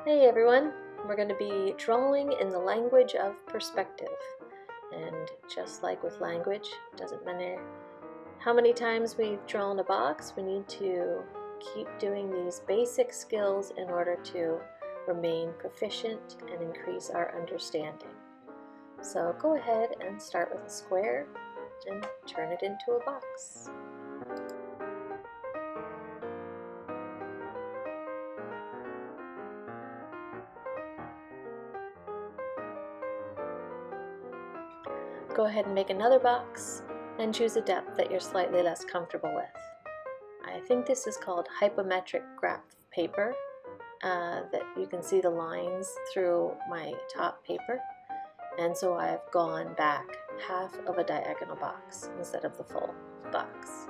Hey everyone, we're going to be drawing in the language of perspective. And just like with language, it doesn't matter how many times we've drawn a box, we need to keep doing these basic skills in order to remain proficient and increase our understanding. So go ahead and start with a square and turn it into a box. Go ahead and make another box and choose a depth that you're slightly less comfortable with. I think this is called hypometric graph paper, that you can see the lines through my top paper, and so I've gone back half of a diagonal box instead of the full box.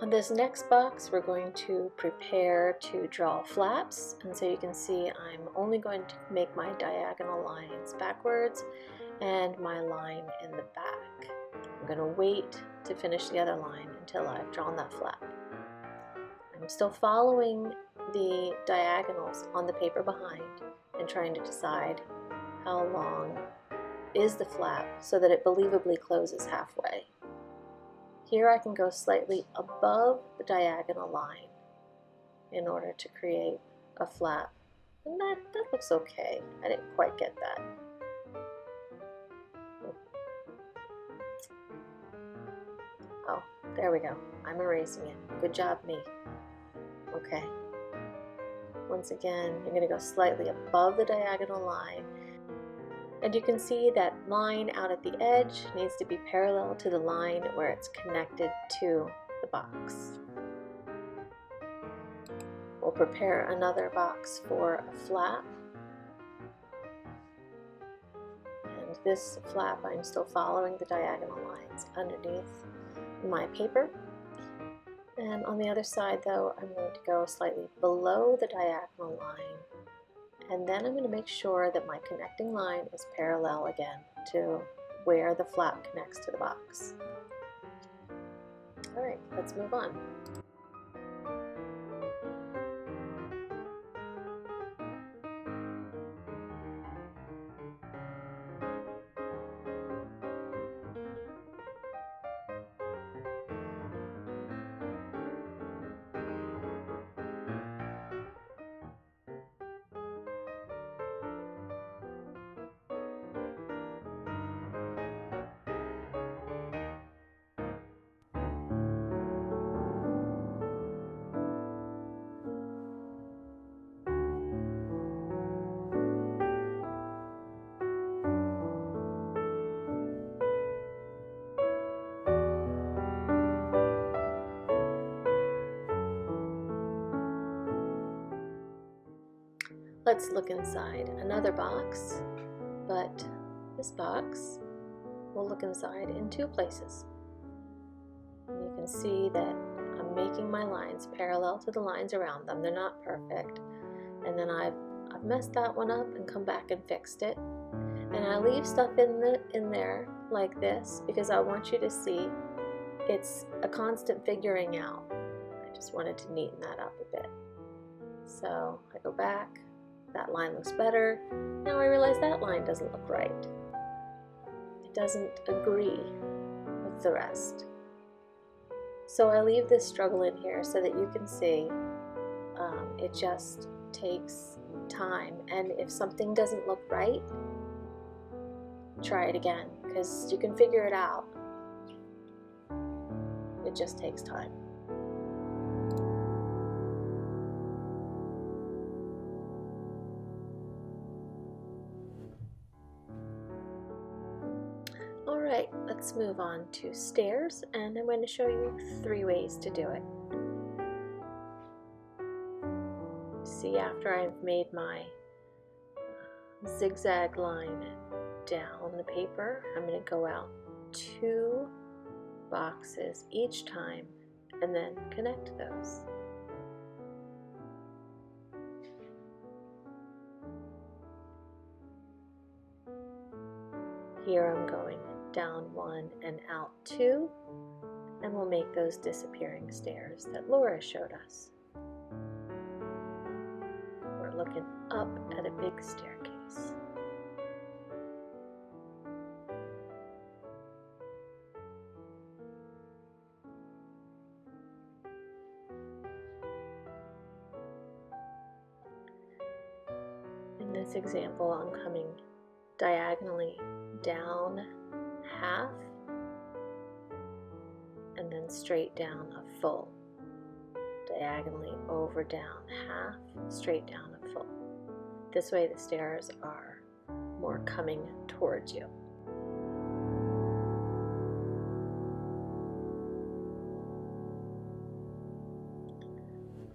On this next box we're going to prepare to draw flaps, and so you can see I'm only going to make my diagonal lines backwards and my line in the back. I'm going to wait to finish the other line until I've drawn that flap. I'm still following the diagonals on the paper behind and trying to decide how long is the flap so that it believably closes halfway. Here I can go slightly above the diagonal line in order to create a flap, and that looks okay. I didn't quite get that. Oh, there we go. I'm erasing it. Good job, me. Okay. Once again, you're going to go slightly above the diagonal line. And you can see that line out at the edge needs to be parallel to the line where it's connected to the box. We'll prepare another box for a flap. And this flap, I'm still following the diagonal lines underneath my paper. And on the other side though, I'm going to go slightly below the diagonal line, and then I'm going to make sure that my connecting line is parallel again to where the flap connects to the box. Alright, let's move on. Let's look inside another box, but this box will look inside in two places. And you can see that I'm making my lines parallel to the lines around them. They're not perfect. And then I've messed that one up and come back and fixed it. And I leave stuff in there like this because I want you to see it's a constant figuring out. I just wanted to neaten that up a bit. So I go back. That line looks better. Now I realize that line doesn't look right. It doesn't agree with the rest. So I leave this struggle in here so that you can see it just takes time. And if something doesn't look right, try it again, because you can figure it out. It just takes time. Alright, let's move on to stairs, and I'm going to show you 3 ways to do it. See, after I've made my zigzag line down the paper, I'm going to go out 2 boxes each time and then connect those. Here I'm going down 1 and out 2, and we'll make those disappearing stairs that Laura showed us. looking up at a big staircase. In this example, I'm coming diagonally down half and then straight down a full. Diagonally over, down half, straight down a full. This way the stairs are more coming towards you.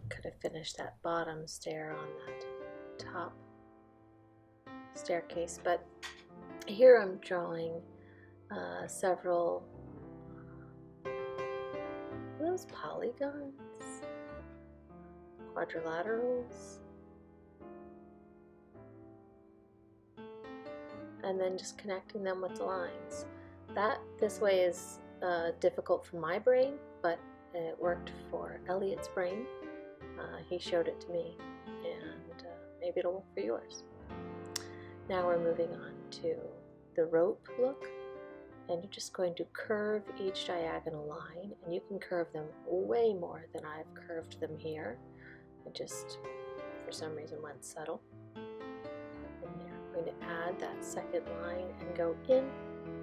Could have finished that bottom stair on that top staircase, but here I'm drawing several those polygons, quadrilaterals, and then just connecting them with the lines. This way is difficult for my brain, but it worked for Elliot's brain. He showed it to me, and maybe it'll work for yours. Now we're moving on to the rope look, and you're just going to curve each diagonal line, and you can curve them way more than I've curved them here. I just, for some reason, went subtle. And there, I'm going to add that second line and go in,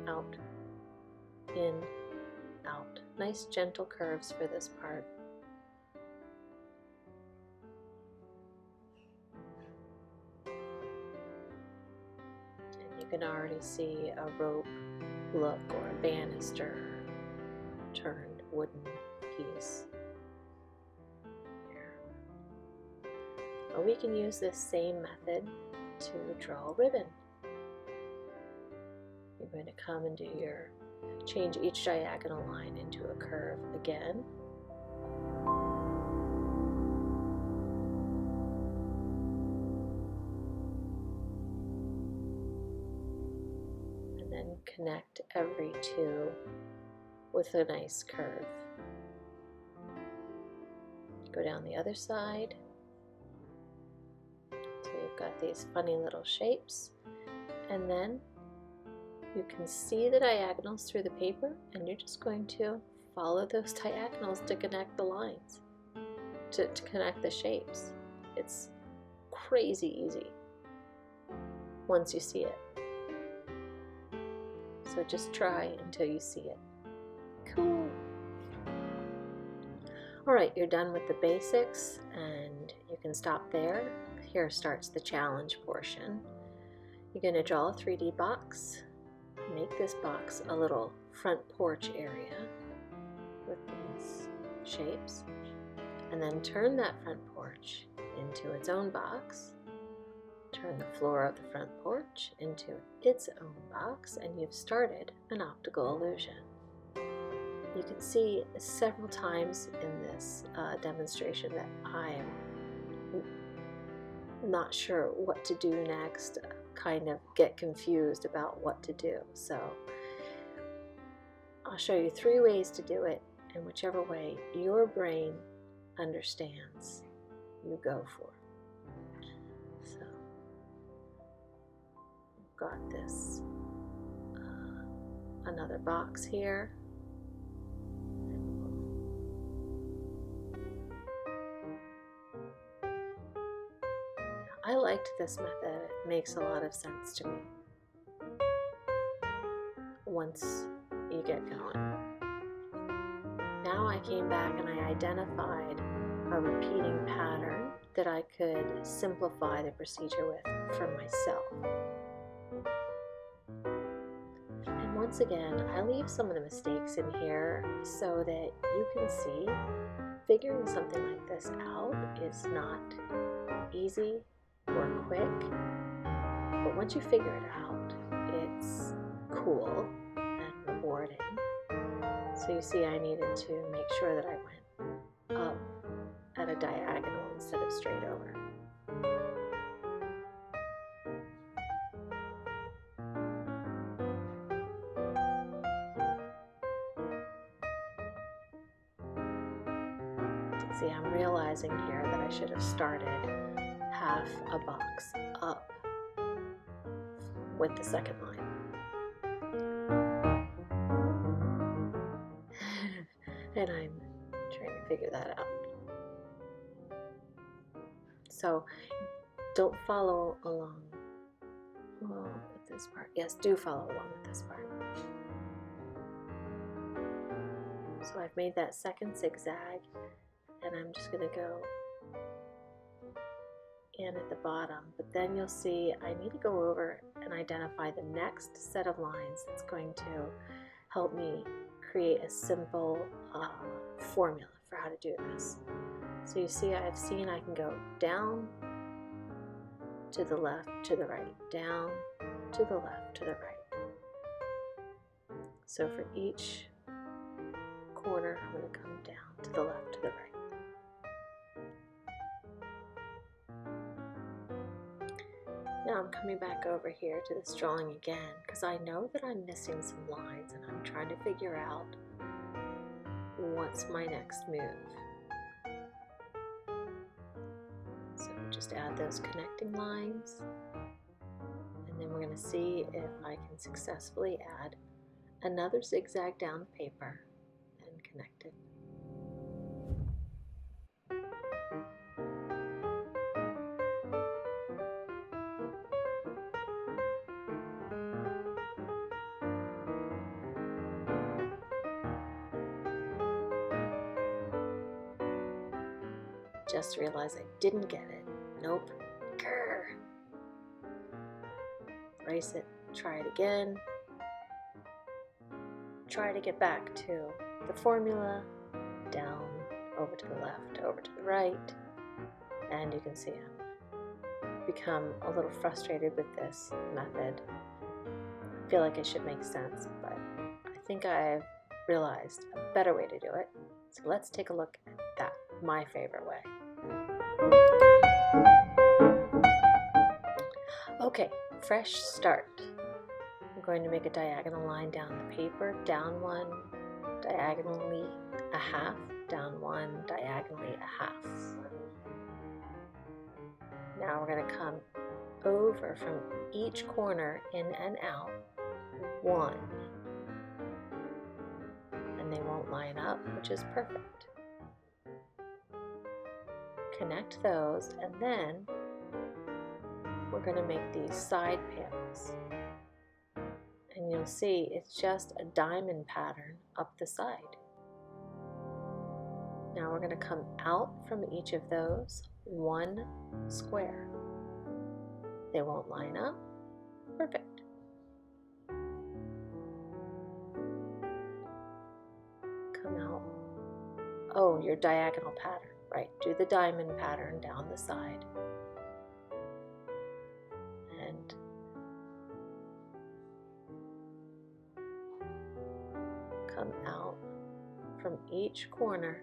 out, in, out. Nice gentle curves for this part. You can already see a rope look or a banister turned wooden piece there. Or we can use this same method to draw a ribbon. You're going to come and do change each diagonal line into a curve again. And connect every two with a nice curve. Go down the other side. So you've got these funny little shapes, and then you can see the diagonals through the paper, and you're just going to follow those diagonals to connect the lines, to connect the shapes. It's crazy easy once you see it. So just try until you see it. Cool. Alright, you're done with the basics, and you can stop there. Here starts the challenge portion. You're going to draw a 3D box. Make this box a little front porch area with these shapes, and then turn that front porch into its own box. Turn the floor of the front porch into its own box, and you've started an optical illusion. You can see several times in this demonstration that I am not sure what to do next, kind of get confused about what to do. So I'll show you 3 ways to do it, and whichever way your brain understands, you go for. So I've got this another box here. I liked this method. It makes a lot of sense to me once you get going. Now I came back and I identified a repeating pattern that I could simplify the procedure with for myself. And once again, I leave some of the mistakes in here so that you can see figuring something like this out is not easy or quick, but once you figure it out, it's cool and rewarding. So you see, I needed to make sure that I went up at a diagonal instead of straight over. See, I'm realizing here that I should have started half a box up with the second line. And I'm trying to figure that out. So don't follow along with this part. Yes, do follow along with this part. So I've made that second zigzag, and I'm just going to go in at the bottom, but then you'll see I need to go over and identify the next set of lines that's going to help me create a simple formula for how to do this. So you see I can go down, to the left, to the right, down, to the left, to the right. So for each corner, I'm going to come down to the left, to the right. Now I'm coming back over here to this drawing again because I know that I'm missing some lines and I'm trying to figure out what's my next move. So just add those connecting lines, and then we're going to see if I can successfully add another zigzag down the paper and connect it. Just realized I didn't get it. Nope. Grr. Erase it. Try it again. Try to get back to the formula. Down, over to the left, over to the right. And you can see I've become a little frustrated with this method. I feel like it should make sense, but I think I've realized a better way to do it. So let's take a look at that, my favorite way. Okay, fresh start. I'm going to make a diagonal line down the paper, down one, diagonally a half, down one, diagonally a half. Now we're going to come over from each corner in and out, one. And they won't line up, which is perfect. Connect those, and then we're going to make these side panels. And you'll see it's just a diamond pattern up the side. Now we're going to come out from each of those one square. They won't line up. Perfect. Come out. Oh, your diagonal pattern. Right, do the diamond pattern down the side. And come out from each corner,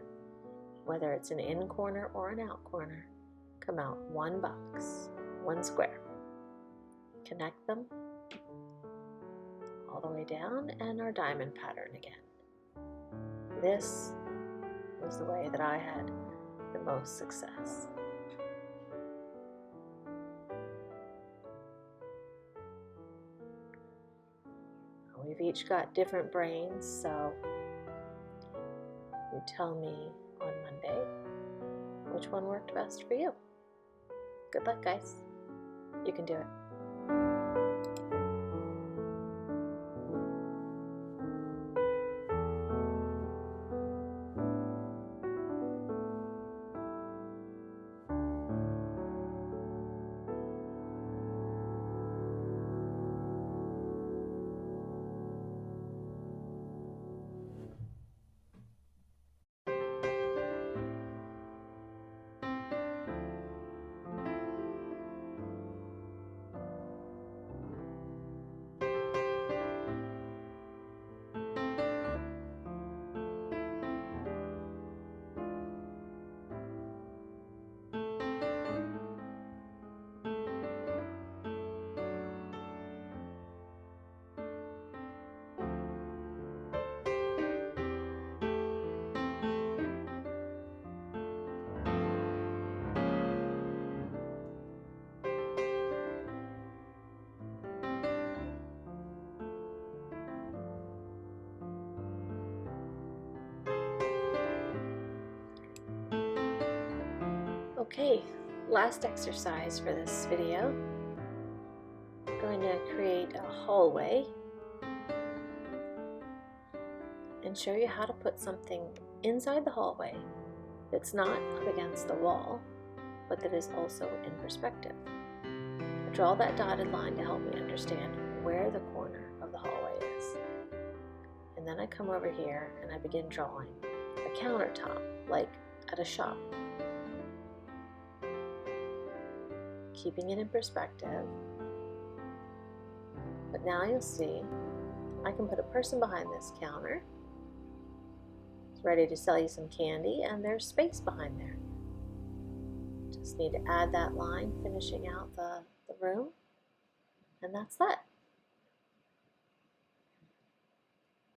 whether it's an in corner or an out corner. Come out one box, one square. Connect them all the way down, and our diamond pattern again. This was the way that I had the most success. We've each got different brains, so you tell me on Monday which one worked best for you. Good luck, guys. You can do it. Okay, last exercise for this video. I'm going to create a hallway and show you how to put something inside the hallway that's not up against the wall, but that is also in perspective. I draw that dotted line to help me understand where the corner of the hallway is. And then I come over here and I begin drawing a countertop, like at a shop. Keeping it in perspective. But now you'll see I can put a person behind this counter. It's ready to sell you some candy, and there's space behind there. Just need to add that line finishing out the room, and that's that.